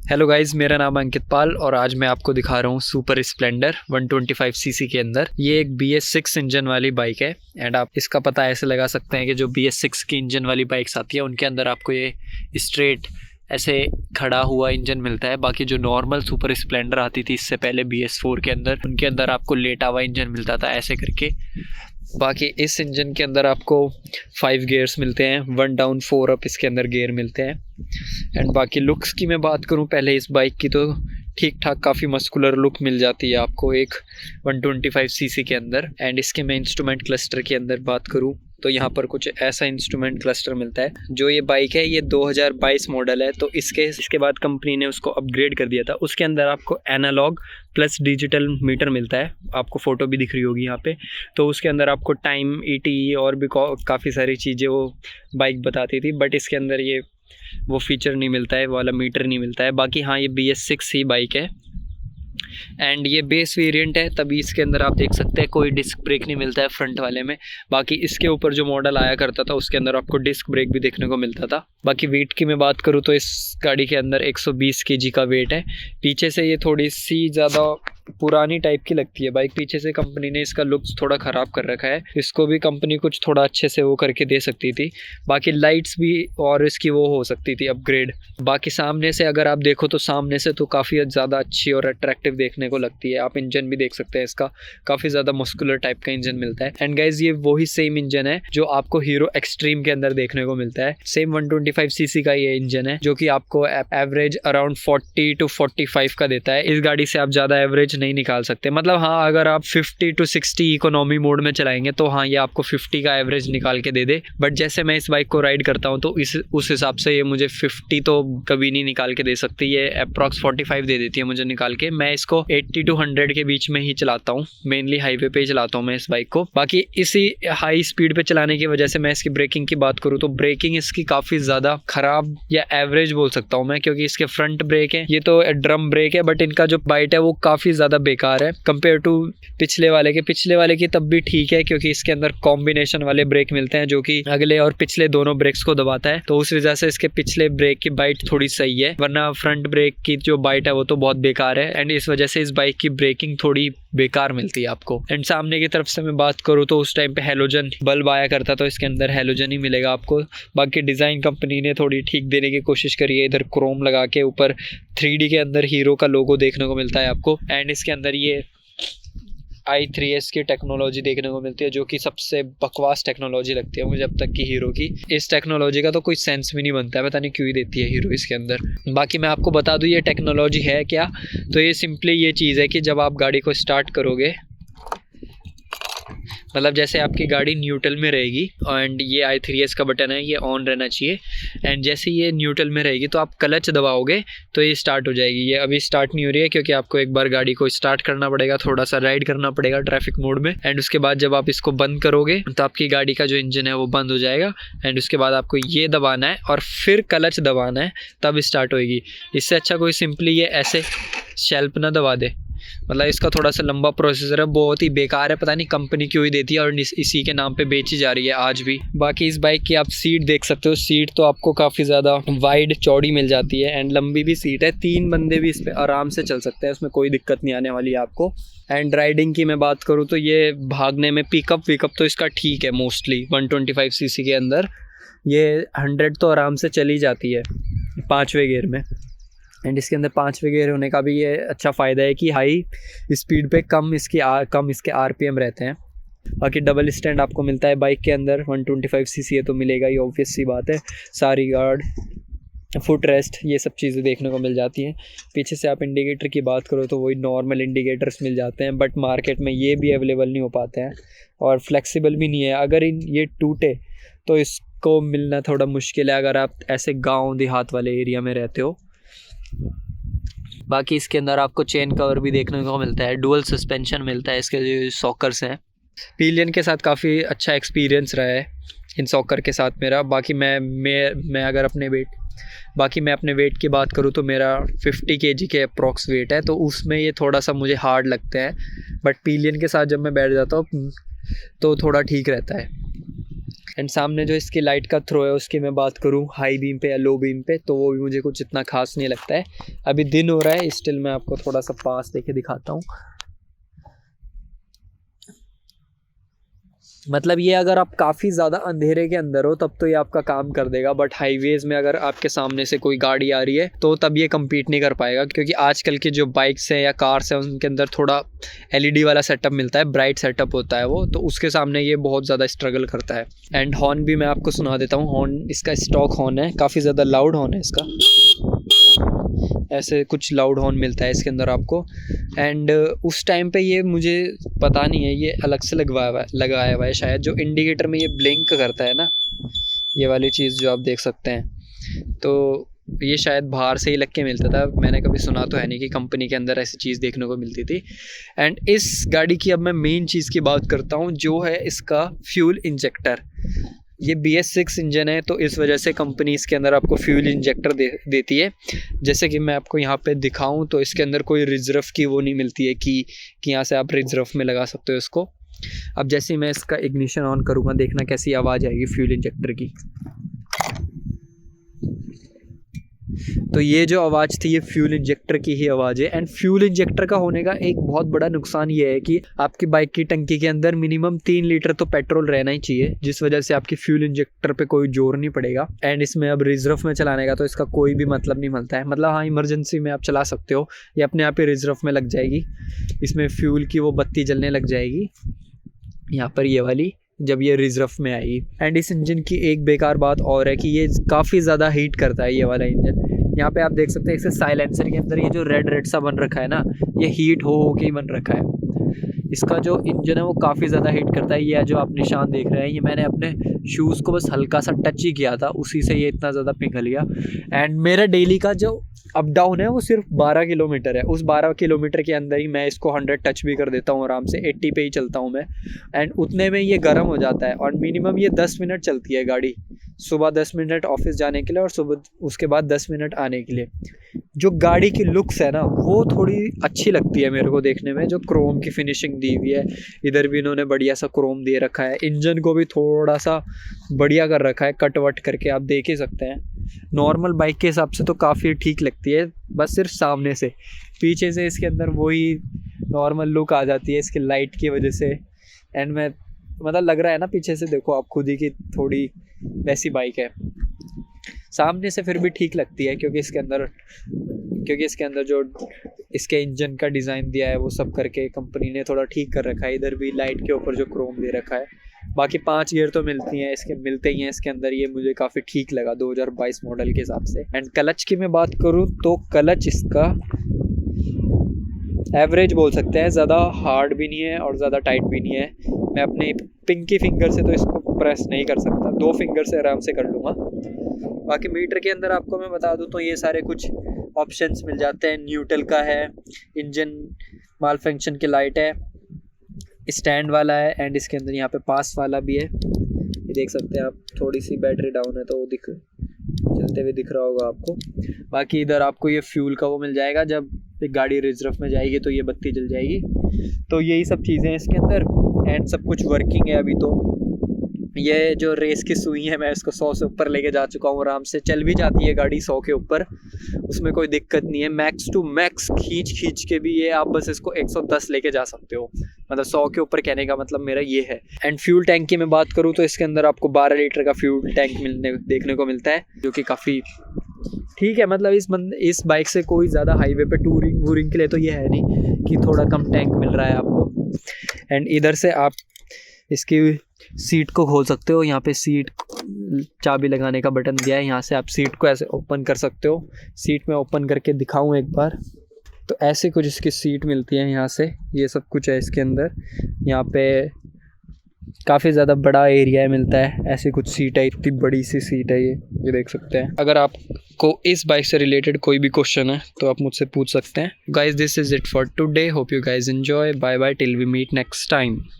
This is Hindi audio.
हेलो गाइस, मेरा नाम है अंकित पाल और आज मैं आपको दिखा रहा हूँ सुपर स्प्लेंडर 125 सीसी के अंदर। ये एक BS6 इंजन वाली बाइक है एंड आप इसका पता ऐसे लगा सकते हैं कि जो BS6 की इंजन वाली बाइक्स आती है उनके अंदर आपको ये स्ट्रेट ऐसे खड़ा हुआ इंजन मिलता है। बाकी जो नॉर्मल सुपर स्प्लेंडर आती थी इससे पहले BS4 के अंदर, उनके अंदर आपको लेटा हुआ इंजन मिलता था ऐसे करके। बाकी इस इंजन के अंदर आपको 5 गियर्स मिलते हैं, 1 डाउन 4 अप इसके अंदर गियर मिलते हैं। एंड बाकी लुक्स की मैं बात करूं पहले इस बाइक की, तो ठीक ठाक काफ़ी मस्कुलर लुक मिल जाती है आपको एक 125 सीसी के अंदर। एंड इसके मैं इंस्ट्रूमेंट क्लस्टर के अंदर बात करूं तो यहाँ पर कुछ ऐसा इंस्ट्रूमेंट क्लस्टर मिलता है। जो ये बाइक है ये 2022 मॉडल है, तो इसके बाद कंपनी ने उसको अपग्रेड कर दिया था। उसके अंदर आपको एनालॉग प्लस डिजिटल मीटर मिलता है, आपको फ़ोटो भी दिख रही होगी यहाँ पे। तो उसके अंदर आपको टाइम, ETE और भी काफ़ी सारी चीज़ें वो बाइक बताती थी, बट इसके अंदर ये वो फीचर नहीं मिलता है, वो वाला मीटर नहीं मिलता है। बाकी हाँ, ये BS6 ही बाइक है एंड ये बेस वेरिएंट है, तभी इसके अंदर आप देख सकते हैं कोई डिस्क ब्रेक नहीं मिलता है फ्रंट वाले में। बाकी इसके ऊपर जो मॉडल आया करता था उसके अंदर आपको डिस्क ब्रेक भी देखने को मिलता था। बाकी वेट की मैं बात करूँ तो इस गाड़ी के अंदर 120 kg का वेट है। पीछे से ये थोड़ी सी ज़्यादा पुरानी टाइप की लगती है बाइक, पीछे से कंपनी ने इसका लुक्स थोड़ा ख़राब कर रखा है। इसको भी कंपनी कुछ थोड़ा अच्छे से वो करके दे सकती थी। बाकी लाइट्स भी और इसकी वो हो सकती थी अपग्रेड। बाकी सामने से अगर आप देखो तो सामने से तो काफ़ी ज़्यादा अच्छी और अट्रैक्टिव देखने को लगती है। आप इंजन भी देख सकते हैं, इसका काफ़ी ज़्यादा मस्कुलर टाइप का इंजन मिलता है। एंड गाइज ये वही सेम इंजन है जो आपको हीरो एक्सट्रीम के अंदर देखने को मिलता है। सेम 125 सीसी का ये इंजन है जो कि आपको एवरेज अराउंड 40 to 45 का देता है। इस गाड़ी से आप ज़्यादा एवरेज नहीं निकाल सकते। मतलब हाँ, अगर आप 50 to 60 इकोनॉमी मोड में चलाएंगे तो हाँ, ये आपको 50 का एवरेज निकाल के दे दे। बट जैसे मैं इस बाइक को राइड करता हूँ तो उस हिसाब से ये मुझे 50 तो कभी नहीं निकाल के दे सकती। ये अप्रॉक्स 45 दे देती है मुझे निकाल के। मैं इसको 80 to 100 के बीच में ही चलाता हूँ, मेनली हाईवे पे चलाता हूँ मैं इस बाइक को। बाकी इसी हाई स्पीड पे चलाने की वजह से मैं इसकी ब्रेकिंग की बात करूँ तो ब्रेकिंग इसकी काफ़ी ज़्यादा ख़राब या एवरेज बोल सकता हूँ मैं, क्योंकि इसके फ्रंट ब्रेक है, ये तो ड्रम ब्रेक है, बट इनका जो बाइट है वो काफ़ी ज़्यादा बेकार है कंपेयर टू पिछले वाले की तब भी ठीक है, क्योंकि इसके अंदर कॉम्बिनेशन वाले ब्रेक मिलते हैं जो कि अगले और पिछले दोनों ब्रेक्स को दबाता है। तो उस वजह से इसके पिछले ब्रेक की बाइट थोड़ी सही है, वरना फ्रंट ब्रेक की जो बाइट है वो तो बहुत बेकार है। एंड इस वजह से इस बाइक की ब्रेकिंग थोड़ी बेकार मिलती है आपको। एंड सामने की तरफ से मैं बात करूँ तो उस टाइम पे हेलोजन बल्ब आया करता, तो इसके अंदर हेलोजन ही मिलेगा आपको। बाकी डिज़ाइन कंपनी ने थोड़ी ठीक देने की कोशिश करी है, इधर क्रोम लगा के ऊपर 3D के अंदर हीरो का लोगो देखने को मिलता है आपको। एंड इसके अंदर ये i3S की टेक्नोलॉजी देखने को मिलती है जो कि सबसे बकवास टेक्नोलॉजी लगती है मुझे अब तक की हीरो की। इस टेक्नोलॉजी का तो कोई सेंस भी नहीं बनता है, पता नहीं क्यों ही देती है हीरो इसके अंदर। बाकी मैं आपको बता दूं ये टेक्नोलॉजी है क्या, तो ये सिंपली ये चीज़ है कि जब आप गाड़ी को स्टार्ट करोगे, मतलब जैसे आपकी गाड़ी न्यूट्रल में रहेगी एंड ये i3S का बटन है, ये ऑन रहना चाहिए। एंड जैसे ये न्यूट्रल में रहेगी तो आप क्लच दबाओगे तो ये स्टार्ट हो जाएगी। ये अभी स्टार्ट नहीं हो रही है क्योंकि आपको एक बार गाड़ी को स्टार्ट करना पड़ेगा, थोड़ा सा राइड करना पड़ेगा ट्रैफिक मोड में। एंड उसके बाद जब आप इसको बंद करोगे तो आपकी गाड़ी का जो इंजन है वो बंद हो जाएगा। एंड उसके बाद आपको ये दबाना है और फिर क्लच दबाना है, तब स्टार्ट होएगी। इससे अच्छा कोई सिंपली ये ऐसे शेल्फ ना दबा दे। मतलब इसका थोड़ा सा लंबा प्रोसेसर है, बहुत ही बेकार है, पता नहीं कंपनी क्यों ही देती है और इसी के नाम पे बेची जा रही है आज भी। बाकी इस बाइक की आप सीट देख सकते हो, सीट तो आपको काफ़ी ज़्यादा वाइड चौड़ी मिल जाती है एंड लंबी भी सीट है। 3 बंदे भी इस पर आराम से चल सकते हैं, उसमें कोई दिक्कत नहीं आने वाली है आपको। एंड राइडिंग की मैं बात करूँ तो ये भागने में पिकअप तो इसका ठीक है। मोस्टली 125 सीसी के अंदर ये 100 तो आराम से चली जाती है 5वें गियर में। एंड इसके अंदर 5वें गियर होने का भी ये अच्छा फ़ायदा है कि हाई स्पीड पे कम इसके RPM रहते हैं। बाकी डबल स्टैंड आपको मिलता है बाइक के अंदर, 125 सीसी है तो मिलेगा ही, ऑब्वियस सी बात है। सारी गार्ड, फुट रेस्ट, ये सब चीज़ें देखने को मिल जाती हैं। पीछे से आप इंडिकेटर की बात करो तो वही नॉर्मल इंडिकेटर्स मिल जाते हैं, बट मार्केट में ये भी अवेलेबल नहीं हो पाते हैं और फ्लेक्सिबल भी नहीं है। अगर ये टूटे तो इसको मिलना थोड़ा मुश्किल है अगर आप ऐसे गाँव देहात वाले एरिया में रहते हो। बाकी इसके अंदर आपको चेन कवर भी देखने को मिलता है, डुअल सस्पेंशन मिलता है, इसके जो सॉकर्स हैं। पिलियन के साथ काफ़ी अच्छा एक्सपीरियंस रहा है इन सॉकर के साथ मेरा। बाकी मैं अगर अपने वेट की बात करूँ तो मेरा 50 kg के अप्रॉक्स वेट है, तो उसमें ये थोड़ा सा मुझे हार्ड लगता है। बट पिलियन के साथ जब मैं बैठ जाता हूँ तो थोड़ा ठीक रहता है। एंड सामने जो इसकी लाइट का थ्रो है उसकी मैं बात करूँ हाई बीम पे या लो बीम पे, तो वो भी मुझे कुछ इतना खास नहीं लगता है। अभी दिन हो रहा है, स्टिल मैं आपको थोड़ा सा पास देके दिखाता हूँ। मतलब ये अगर आप काफ़ी ज़्यादा अंधेरे के अंदर हो तब तो ये आपका काम कर देगा, बट हाईवेज़ में अगर आपके सामने से कोई गाड़ी आ रही है तो तब ये कम्पीट नहीं कर पाएगा, क्योंकि आजकल की जो बाइक्स हैं या कार्स हैं उनके अंदर थोड़ा एलईडी वाला सेटअप मिलता है, ब्राइट सेटअप होता है वो, तो उसके सामने ये बहुत ज़्यादा स्ट्रगल करता है। एंड हॉर्न भी मैं आपको सुना देता हूँ। हॉर्न इसका स्टॉक हॉर्न है, काफ़ी ज़्यादा लाउड हॉर्न है इसका, ऐसे कुछ लाउड हॉर्न मिलता है इसके अंदर आपको। एंड उस टाइम पे ये मुझे पता नहीं है, ये अलग से लगाया हुआ है शायद, जो इंडिकेटर में ये ब्लिंक करता है ना, ये वाली चीज़ जो आप देख सकते हैं, तो ये शायद बाहर से ही लग के मिलता था। मैंने कभी सुना तो है नहीं कि कंपनी के अंदर ऐसी चीज़ देखने को मिलती थी। एंड इस गाड़ी की अब मैं मेन चीज़ की बात करता हूँ, जो है इसका फ्यूल इंजेक्टर। ये BS6 इंजन है, तो इस वजह से कंपनी इसके अंदर आपको फ्यूल इंजेक्टर देती है। जैसे कि मैं आपको यहाँ पे दिखाऊं तो इसके अंदर कोई रिजर्व की वो नहीं मिलती है कि यहाँ से आप रिजर्व में लगा सकते हो इसको। अब जैसे मैं इसका इग्निशन ऑन करूँगा, देखना कैसी आवाज़ आएगी फ्यूल इंजेक्टर की। तो ये जो आवाज़ थी ये फ्यूल इंजेक्टर की ही आवाज़ है। एंड फ्यूल इंजेक्टर का होने का एक बहुत बड़ा नुकसान ये है कि आपकी बाइक की टंकी के अंदर मिनिमम 3 लीटर तो पेट्रोल रहना ही चाहिए, जिस वजह से आपकी फ्यूल इंजेक्टर पे कोई जोर नहीं पड़ेगा। एंड इसमें अब रिजर्व में चलाने का तो इसका कोई भी मतलब नहीं मिलता है। मतलब हाँ, इमरजेंसी में आप चला सकते हो, ये अपने आप ही रिजर्व में लग जाएगी। इसमें फ्यूल की वो बत्ती जलने लग जाएगी यहाँ पर, ये वाली, जब ये रिजर्व में आएगी। एंड इस इंजन की एक बेकार बात और है कि ये काफ़ी ज़्यादा हीट करता है ये वाला इंजन। यहाँ पे आप देख सकते हैं इसके साइलेंसर के अंदर ये जो रेड सा बन रखा है ना, ये हीट हो के ही बन रखा है। इसका जो इंजन है वो काफ़ी ज़्यादा हीट करता है। ये जो आप निशान देख रहे हैं, ये मैंने अपने शूज़ को बस हल्का सा टच ही किया था, उसी से ये इतना ज़्यादा पिघल गया। एंड मेरा डेली का जो अप डाउन है वो सिर्फ 12 किलोमीटर है। उस 12 किलोमीटर के अंदर ही मैं इसको 100 टच भी कर देता हूँ आराम से, 80 पे ही चलता हूँ मैं। एंड उतने में ये गर्म हो जाता है। और मिनिमम ये 10 मिनट चलती है गाड़ी, सुबह 10 मिनट ऑफिस जाने के लिए और सुबह उसके बाद 10 मिनट आने के लिए। जो गाड़ी की लुक्स है ना वो थोड़ी अच्छी लगती है मेरे को देखने में, जो क्रोम की फिनिशिंग दी हुई है, इधर भी इन्होंने बढ़िया सा क्रोम दे रखा है। इंजन को भी थोड़ा सा बढ़िया कर रखा है, कट वट करके, आप देख ही सकते हैं। नॉर्मल बाइक के हिसाब से तो काफ़ी ठीक लगती है, बस सिर्फ सामने से, पीछे से इसके अंदर वही नॉर्मल लुक आ जाती है इसके लाइट की वजह से। एंड मैं मतलब लग रहा है ना पीछे से, देखो आप खुद ही की थोड़ी वैसी बाइक है। सामने से फिर भी ठीक लगती है, क्योंकि इसके अंदर जो इसके इंजन का डिज़ाइन दिया है वो सब करके कंपनी ने थोड़ा ठीक कर रखा है। इधर भी लाइट के ऊपर जो क्रोम दे रखा है। बाकी 5 गियर तो मिलते ही हैं इसके अंदर। ये मुझे काफ़ी ठीक लगा 2022 मॉडल के हिसाब से। एंड क्लच की मैं बात करूँ तो क्लच इसका एवरेज बोल सकते हैं, ज़्यादा हार्ड भी नहीं है और ज़्यादा टाइट भी नहीं है। मैं अपने पिंकी फिंगर से तो इसको प्रेस नहीं कर सकता, 2 फिंगर से आराम से कर लूँगा। बाकी मीटर के अंदर आपको मैं बता दूँ तो ये सारे कुछ ऑप्शंस मिल जाते हैं। न्यूट्रल का है, इंजन माल फंक्शन की लाइट है, स्टैंड वाला है, एंड इसके अंदर यहाँ पे पास वाला भी है। ये देख सकते हैं आप, थोड़ी सी बैटरी डाउन है तो वो चलते हुए दिख रहा होगा आपको। बाकी इधर आपको ये फ्यूल का वो मिल जाएगा, जब एक गाड़ी रिजर्व में जाएगी तो ये बत्ती जल जाएगी। तो यही सब चीज़ें हैं इसके अंदर। एंड सब कुछ वर्किंग है अभी तो। ये जो रेस की सुई है मैं इसको 100 से ऊपर लेके जा चुका हूँ, आराम से चल भी जाती है गाड़ी 100 के ऊपर, उसमें कोई दिक्कत नहीं है। मैक्स टू मैक्स खींच के भी ये आप बस इसको 110 लेके जा सकते हो, मतलब 100 के ऊपर कहने का मतलब मेरा ये है। एंड फ्यूल टैंक की मैं बात करूँ तो इसके अंदर आपको 12 लीटर का फ्यूल टैंक देखने को मिलता है, जो कि काफ़ी ठीक है। मतलब इस बाइक से कोई ज़्यादा हाईवे पे टूरिंग के लिए तो ये है नहीं कि थोड़ा कम टैंक मिल रहा है आपको। एंड इधर से आप इसकी सीट को खोल सकते हो, यहाँ पे सीट चाबी लगाने का बटन दिया है, यहाँ से आप सीट को ऐसे ओपन कर सकते हो। सीट में ओपन करके दिखाऊं एक बार, तो ऐसे कुछ इसकी सीट मिलती है यहाँ से, ये सब कुछ है इसके अंदर। यहाँ पे काफ़ी ज़्यादा बड़ा एरिया मिलता है, ऐसी कुछ सीट है, इतनी बड़ी सी सीट है ये देख सकते हैं। अगर आपको इस बाइक से रिलेटेड कोई भी क्वेश्चन है तो आप मुझसे पूछ सकते हैं। Guys this is it for today, hope you guys enjoy, bye bye till we meet next time.